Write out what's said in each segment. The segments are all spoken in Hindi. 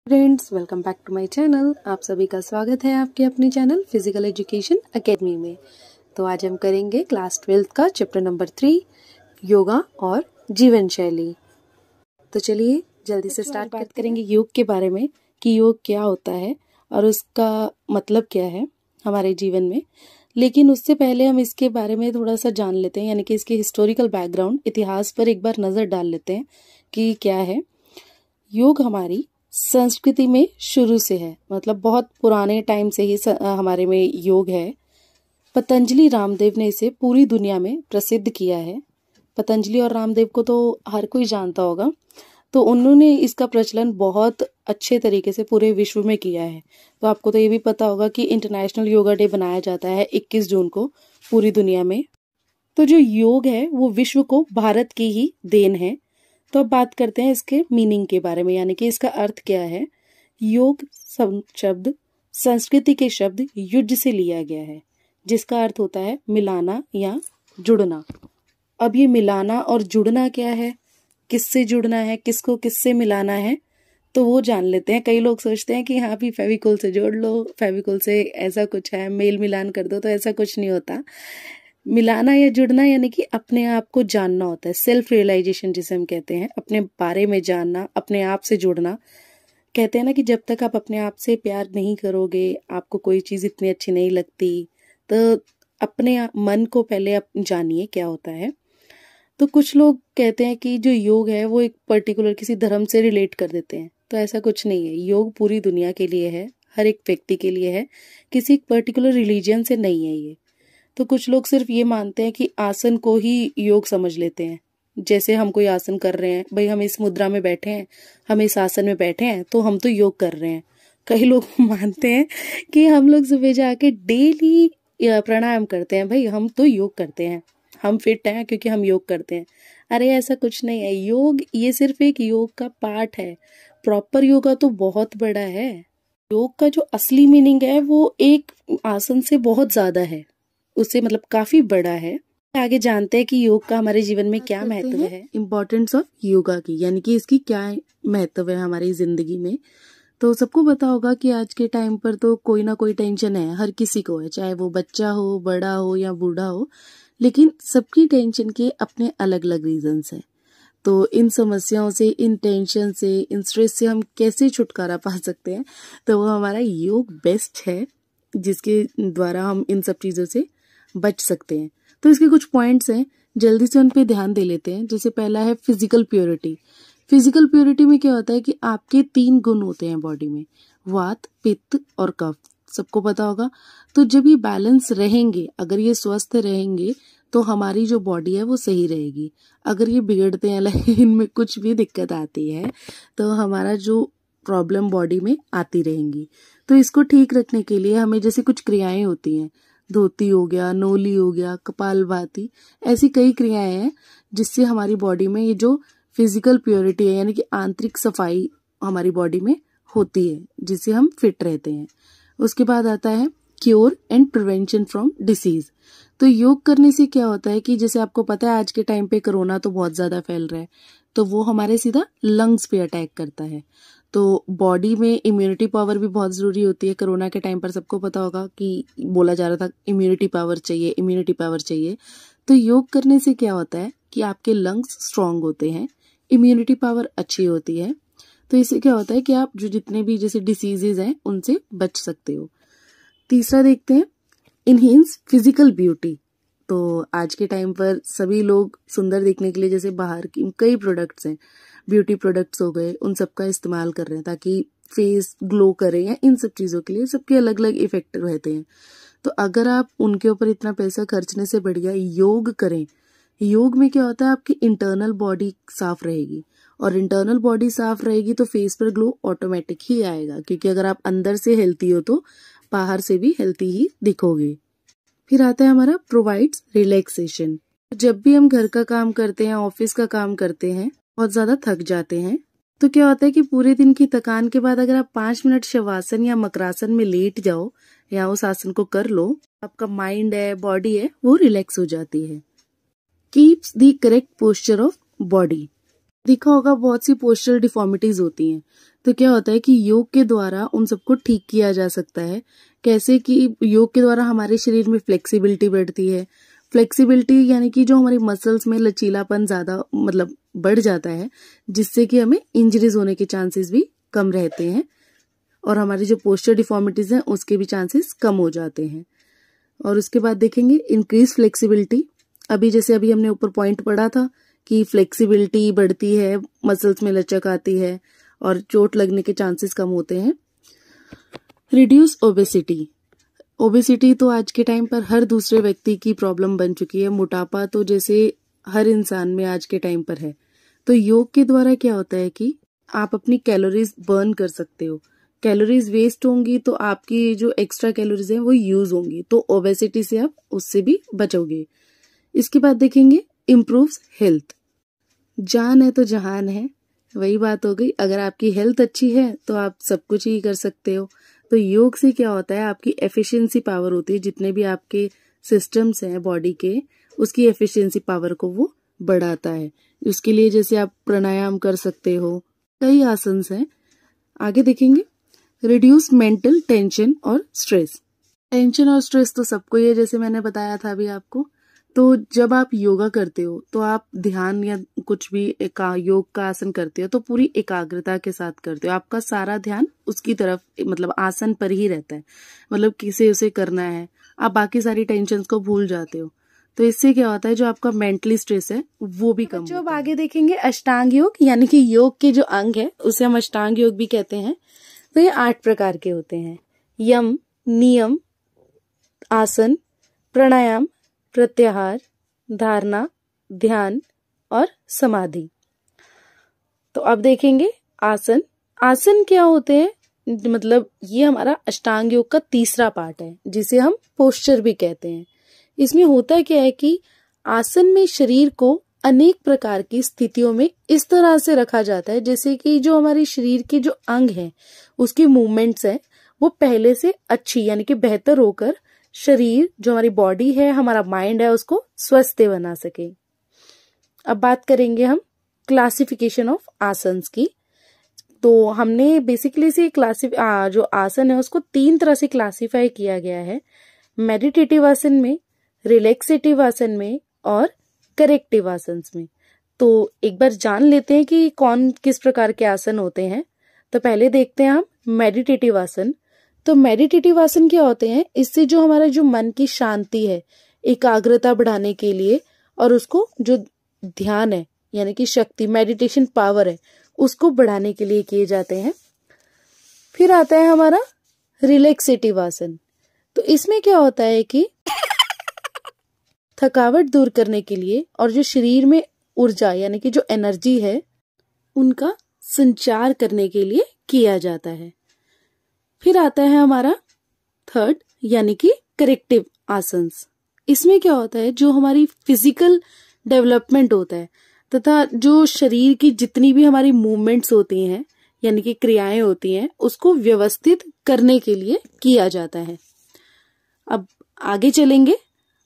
Friends, welcome back to my channel. आप सभी का स्वागत है आपके अपने चैनल फिजिकल एजुकेशन एकेडमी में। तो आज हम करेंगे क्लास 12th का चैप्टर नंबर 3 योगा और जीवन शैली। तो चलिए जल्दी से स्टार्ट बात करेंगे योग के बारे में कि योग क्या होता है और उसका मतलब क्या है हमारे जीवन में। लेकिन उससे पहले हम इसके बारे में थोड़ा सा जान लेते हैं, यानी कि इसके हिस्टोरिकल बैकग्राउंड, इतिहास पर एक बार नज़र डाल लेते हैं कि क्या है। योग हमारी संस्कृति में शुरू से है, मतलब बहुत पुराने टाइम से ही हमारे में योग है। पतंजलि रामदेव ने इसे पूरी दुनिया में प्रसिद्ध किया है। पतंजलि और रामदेव को तो हर कोई जानता होगा। तो उन्होंने इसका प्रचलन बहुत अच्छे तरीके से पूरे विश्व में किया है। तो आपको तो ये भी पता होगा कि इंटरनेशनल योगा डे बनाया जाता है 21 जून को पूरी दुनिया में। तो जो योग है वो विश्व को भारत की ही देन है। तो अब बात करते हैं इसके मीनिंग के बारे में, यानी कि इसका अर्थ क्या है। योग शब्द संस्कृति के शब्द युज से लिया गया है, जिसका अर्थ होता है मिलाना या जुड़ना। अब ये मिलाना और जुड़ना क्या है, किससे जुड़ना है, किसको किससे मिलाना है, तो वो जान लेते हैं। कई लोग सोचते हैं कि हाँ भी फेविकोल से जोड़ लो, फेविकोल से ऐसा कुछ है, मेल मिलान कर दो, तो ऐसा कुछ नहीं होता। मिलाना या जुड़ना यानी कि अपने आप को जानना होता है, सेल्फ रियलाइजेशन जिसे हम कहते हैं, अपने बारे में जानना, अपने आप से जुड़ना। कहते हैं ना कि जब तक आप अपने आप से प्यार नहीं करोगे, आपको कोई चीज़ इतनी अच्छी नहीं लगती। तो अपने मन को पहले आप जानिए क्या होता है। तो कुछ लोग कहते हैं कि जो योग है वो एक पर्टिकुलर किसी धर्म से रिलेट कर देते हैं, तो ऐसा कुछ नहीं है। योग पूरी दुनिया के लिए है, हर एक व्यक्ति के लिए है, किसी पर्टिकुलर रिलीजन से नहीं है ये। तो कुछ लोग सिर्फ ये मानते हैं कि आसन को ही योग समझ लेते हैं। जैसे हम कोई आसन कर रहे हैं, भाई हम इस मुद्रा में बैठे हैं, हम इस आसन में बैठे हैं, तो हम तो योग कर रहे हैं। कई लोग मानते हैं कि हम लोग सुबह जाके डेली प्राणायाम करते हैं, भाई हम तो योग करते हैं, हम फिट हैं क्योंकि हम योग करते हैं। अरे ऐसा कुछ नहीं है। योग ये सिर्फ एक योग का पार्ट है, प्रॉपर योगा तो बहुत बड़ा है। योग का जो असली मीनिंग है वो एक आसन से बहुत ज्यादा है, उससे मतलब काफी बड़ा है। आगे जानते हैं कि योग का हमारे जीवन में क्या महत्व है, इम्पोर्टेंस ऑफ योगा की, यानी कि इसकी क्या महत्व है हमारी जिंदगी में। तो सबको पता होगा कि आज के टाइम पर तो कोई ना कोई टेंशन है, हर किसी को है, चाहे वो बच्चा हो, बड़ा हो या बूढ़ा हो, लेकिन सबकी टेंशन के अपने अलग अलग रीजंस हैं। तो इन समस्याओं से, इन टेंशन से, इन स्ट्रेस से हम कैसे छुटकारा पा सकते हैं, तो वो हमारा योग बेस्ट है, जिसके द्वारा हम इन सब चीजों से बच सकते हैं। तो इसके कुछ पॉइंट्स हैं, जल्दी से उन पे ध्यान दे लेते हैं। जैसे पहला है फिजिकल प्योरिटी। फिजिकल प्योरिटी में क्या होता है कि आपके 3 गुण होते हैं बॉडी में, वात, पित्त और कफ, सबको पता होगा। तो जब ये बैलेंस रहेंगे, अगर ये स्वस्थ रहेंगे, तो हमारी जो बॉडी है वो सही रहेगी। अगर ये बिगड़ते हैं, इनमें कुछ भी दिक्कत आती है, तो हमारा जो प्रॉब्लम बॉडी में आती रहेंगी। तो इसको ठीक रखने के लिए हमें जैसे कुछ क्रियाएं होती हैं, धोती हो गया, नोली हो गया, कपालभाति, ऐसी कई क्रियाएं हैं जिससे हमारी बॉडी में ये जो फिजिकल प्योरिटी है, यानी कि आंतरिक सफाई हमारी बॉडी में होती है, जिससे हम फिट रहते हैं। उसके बाद आता है cure and prevention from disease. तो योग करने से क्या होता है कि जैसे आपको पता है आज के टाइम पे कोरोना तो बहुत ज्यादा फैल रहा है, तो वो हमारे सीधा लंग्स पे अटैक करता है। तो बॉडी में इम्यूनिटी पावर भी बहुत जरूरी होती है। कोरोना के टाइम पर सबको पता होगा कि बोला जा रहा था इम्यूनिटी पावर चाहिए, इम्यूनिटी पावर चाहिए। तो योग करने से क्या होता है कि आपके लंग्स स्ट्रांग होते हैं, इम्यूनिटी पावर अच्छी होती है। तो इससे क्या होता है कि आप जो जितने भी जैसे डिसीजेज हैं उनसे बच सकते हो। तीसरा देखते हैं इनहेंस फिजिकल ब्यूटी। तो आज के टाइम पर सभी लोग सुंदर दिखने के लिए जैसे बाहर की कई प्रोडक्ट्स हैं, ब्यूटी प्रोडक्ट्स हो गए, उन सब का इस्तेमाल कर रहे हैं ताकि फेस ग्लो करे, या इन सब चीजों के लिए सबके अलग अलग इफेक्ट रहते हैं। तो अगर आप उनके ऊपर इतना पैसा खर्चने से बढ़िया योग करें। योग में क्या होता है, आपकी इंटरनल बॉडी साफ रहेगी, और इंटरनल बॉडी साफ रहेगी तो फेस पर ग्लो ऑटोमेटिक ही आएगा, क्योंकि अगर आप अंदर से हेल्थी हो तो बाहर से भी हेल्थी ही दिखोगे। फिर आता है हमारा प्रोवाइड्स रिलैक्सेशन। जब भी हम घर का काम करते हैं, ऑफिस का काम करते हैं, बहुत ज्यादा थक जाते हैं, तो क्या होता है कि पूरे दिन की थकान के बाद अगर आप 5 मिनट शवासन या मकरासन में लेट जाओ या उस आसन को कर लो, आपका माइंड है, बॉडी है, वो रिलैक्स हो जाती है। Keeps the correct posture of body. देखा होगा बहुत सी पोस्चरल डिफॉर्मिटीज होती हैं, तो क्या होता है कि योग के द्वारा उन सबको ठीक किया जा सकता है। कैसे कि योग के द्वारा हमारे शरीर में फ्लेक्सिबिलिटी बढ़ती है। फ्लेक्सिबिलिटी यानी कि जो हमारी मसल्स में लचीलापन ज्यादा मतलब बढ़ जाता है, जिससे कि हमें इंजरीज होने के चांसेस भी कम रहते हैं और हमारी जो पोस्चर डिफॉर्मिटीज हैं उसके भी चांसेस कम हो जाते हैं। और उसके बाद देखेंगे इंक्रीज फ्लेक्सिबिलिटी। अभी हमने ऊपर पॉइंट पढ़ा था कि फ्लेक्सिबिलिटी बढ़ती है, मसल्स में लचक आती है और चोट लगने के चांसेस कम होते हैं। Reduce obesity. ओबेसिटी तो आज के टाइम पर हर दूसरे व्यक्ति की प्रॉब्लम बन चुकी है। मोटापा तो जैसे हर इंसान में आज के टाइम पर है। तो योग के द्वारा क्या होता है कि आप अपनी कैलोरीज बर्न कर सकते हो। कैलोरीज वेस्ट होंगी तो आपकी जो एक्स्ट्रा कैलोरीज हैं वो यूज होंगी, तो ओबेसिटी से आप उससे भी बचोगे। इसके बाद देखेंगे इम्प्रूव्स हेल्थ। जान है तो जहान है, वही बात हो गई। अगर आपकी हेल्थ अच्छी है तो आप सब कुछ ही कर सकते हो। तो योग से क्या होता है, आपकी एफिशिएंसी पावर होती है, जितने भी आपके सिस्टम्स हैं बॉडी के, उसकी एफिशिएंसी पावर को वो बढ़ाता है। उसके लिए जैसे आप प्राणायाम कर सकते हो, कई आसन हैं। आगे देखेंगे रिड्यूस मेंटल टेंशन और स्ट्रेस। टेंशन और स्ट्रेस तो सबको ही है, जैसे मैंने बताया था अभी आपको। तो जब आप योगा करते हो तो आप ध्यान या कुछ भी योग का आसन करते हो तो पूरी एकाग्रता के साथ करते हो। आपका सारा ध्यान उसकी तरफ मतलब आसन पर ही रहता है, मतलब किसे उसे करना है, आप बाकी सारी टेंशन को भूल जाते हो। तो इससे क्या होता है, जो आपका मेंटली स्ट्रेस है वो भी कम होता है। अब आगे देखेंगे अष्टांग योग, यानी कि योग के जो अंग है उसे हम अष्टांग योग भी कहते हैं। तो ये 8 प्रकार के होते हैं। यम, नियम, आसन, प्राणायाम, प्रत्याहार, धारणा, ध्यान और समाधि। तो अब देखेंगे आसन। आसन क्या होते हैं, मतलब ये हमारा अष्टांग योग का तीसरा पार्ट है, जिसे हम पोस्चर भी कहते हैं। इसमें होता क्या है कि आसन में शरीर को अनेक प्रकार की स्थितियों में इस तरह से रखा जाता है जैसे कि जो हमारे शरीर के जो अंग हैं उसकी मूवमेंट्स हैं वो पहले से अच्छी यानी कि बेहतर होकर शरीर, जो हमारी बॉडी है, हमारा माइंड है, उसको स्वस्थ बना सके। अब बात करेंगे हम क्लासिफिकेशन ऑफ आसन्स की। तो हमने बेसिकली से जो आसन है उसको 3 तरह से क्लासिफाई किया गया है, मेडिटेटिव आसन में, रिलैक्सेटिव आसन में और करेक्टिव आसन में। तो एक बार जान लेते हैं कि कौन किस प्रकार के आसन होते हैं। तो पहले देखते हैं हम मेडिटेटिव आसन। तो मेडिटेटिव आसन क्या होते हैं, इससे जो हमारा जो मन की शांति है, एकाग्रता बढ़ाने के लिए और उसको जो ध्यान है यानी कि शक्ति, मेडिटेशन पावर है, उसको बढ़ाने के लिए किए जाते हैं। फिर आता है हमारा रिलैक्सेटिव आसन। तो इसमें क्या होता है कि थकावट दूर करने के लिए और जो शरीर में ऊर्जा यानी कि जो एनर्जी है उनका संचार करने के लिए किया जाता है। फिर आता है हमारा थर्ड यानी कि करेक्टिव आसन्स। इसमें क्या होता है, जो हमारी फिजिकल डेवलपमेंट होता है तथा जो शरीर की जितनी भी हमारी मूवमेंट्स होती हैं यानी कि क्रियाएं होती हैं उसको व्यवस्थित करने के लिए किया जाता है। अब आगे चलेंगे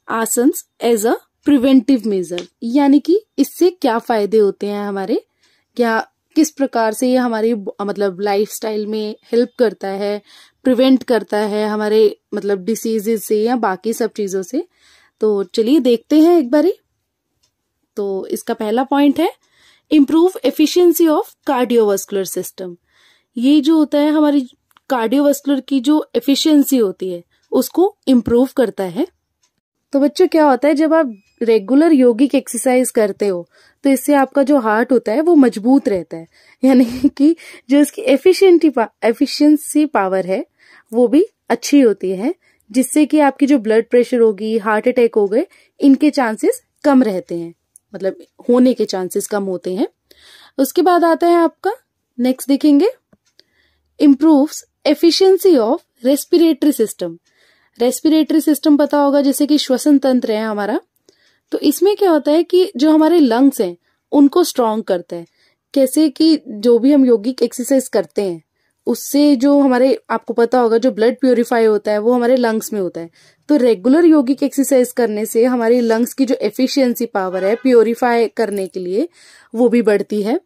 asanas as a preventive measure, यानी कि इससे क्या फायदे होते हैं हमारे, क्या किस प्रकार से ये हमारी मतलब लाइफस्टाइल में हेल्प करता है, प्रिवेंट करता है हमारे मतलब डिसीजेस से या बाकी सब चीजों से। तो चलिए देखते हैं एक बारी। तो इसका पहला पॉइंट है improve efficiency of cardiovascular system. ये जो होता है हमारी कार्डियोवास्कुलर की जो एफिशिएंसी होती है उसको इम्प्रूव करता है। तो बच्चों क्या होता है, जब आप रेगुलर योगिक एक्सरसाइज करते हो तो इससे आपका जो हार्ट होता है वो मजबूत रहता है, यानी कि जो इसकी एफिशिएंसी पावर है वो भी अच्छी होती है, जिससे कि आपकी जो ब्लड प्रेशर होगी, हार्ट अटैक हो गए, इनके चांसेस कम रहते हैं, मतलब होने के चांसेस कम होते हैं। उसके बाद आता है आपका नेक्स्ट देखेंगे improves efficiency of respiratory system. Respiratory system पता होगा जैसे कि श्वसन तंत्र है हमारा। तो इसमें क्या होता है कि जो हमारे लंग्स हैं उनको स्ट्रॉन्ग करता है। कैसे कि जो भी हम योगिक एक्सरसाइज करते हैं उससे जो हमारे, आपको पता होगा, जो ब्लड प्यूरिफाई होता है वो हमारे लंग्स में होता है। तो रेगुलर योगिक एक्सरसाइज करने से हमारे लंग्स की जो एफिशिएंसी पावर है प्यूरिफाई करने के लिए वो भी बढ़ती है।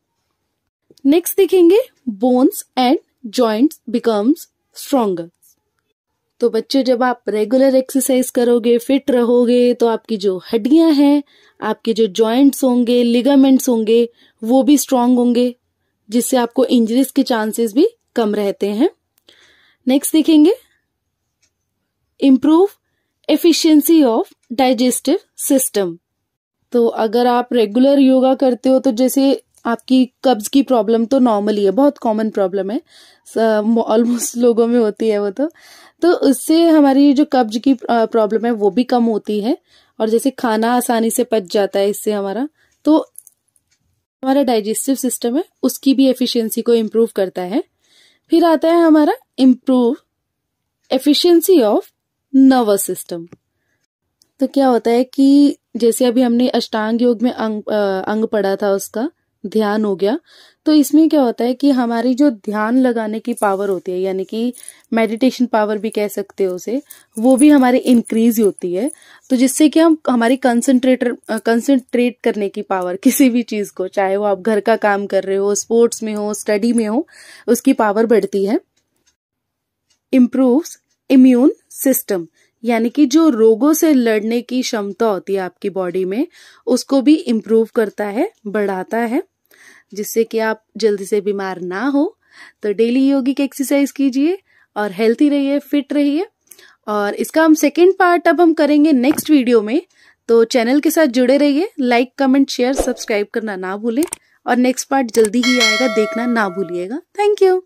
नेक्स्ट देखेंगे bones and joints becomes stronger. तो बच्चों जब आप रेगुलर एक्सरसाइज करोगे, फिट रहोगे, तो आपकी जो हड्डियां हैं, आपके जो जॉइंट्स होंगे, लिगामेंट्स होंगे, वो भी स्ट्रांग होंगे, जिससे आपको इंजरीज के चांसेस भी कम रहते हैं। नेक्स्ट देखेंगे improve efficiency of digestive system. तो अगर आप रेगुलर योगा करते हो तो जैसे आपकी कब्ज की प्रॉब्लम तो नॉर्मली है, बहुत कॉमन प्रॉब्लम है, ऑलमोस्ट लोगों में होती है वो तो उससे हमारी जो कब्ज की प्रॉब्लम है वो भी कम होती है, और जैसे खाना आसानी से पच जाता है इससे तो हमारा डाइजेस्टिव सिस्टम है उसकी भी एफिशिएंसी को इम्प्रूव करता है। फिर आता है हमारा improve efficiency of nervous system. तो क्या होता है कि जैसे अभी हमने अष्टांग योग में अंग पढ़ा था, उसका ध्यान हो गया, तो इसमें क्या होता है कि हमारी जो ध्यान लगाने की पावर होती है, यानी कि मेडिटेशन पावर भी कह सकते हो उसे, वो भी हमारी इंक्रीज होती है। तो जिससे कि हम हमारी कंसंट्रेट करने की पावर, किसी भी चीज को, चाहे वो आप घर का काम कर रहे हो, स्पोर्ट्स में हो, स्टडी में हो, उसकी पावर बढ़ती है। इम्प्रूव्स इम्यून सिस्टम, यानी कि जो रोगों से लड़ने की क्षमता होती है आपकी बॉडी में, उसको भी इम्प्रूव करता है, बढ़ाता है, जिससे कि आप जल्दी से बीमार ना हो। तो डेली योगिक एक्सरसाइज कीजिए और हेल्थी रहिए, फिट रहिए। और इसका हम सेकेंड पार्ट अब हम करेंगे नेक्स्ट वीडियो में, तो चैनल के साथ जुड़े रहिए। लाइक, कमेंट, शेयर, सब्सक्राइब करना ना भूलें, और नेक्स्ट पार्ट जल्दी ही आएगा, देखना ना भूलिएगा। Thank you.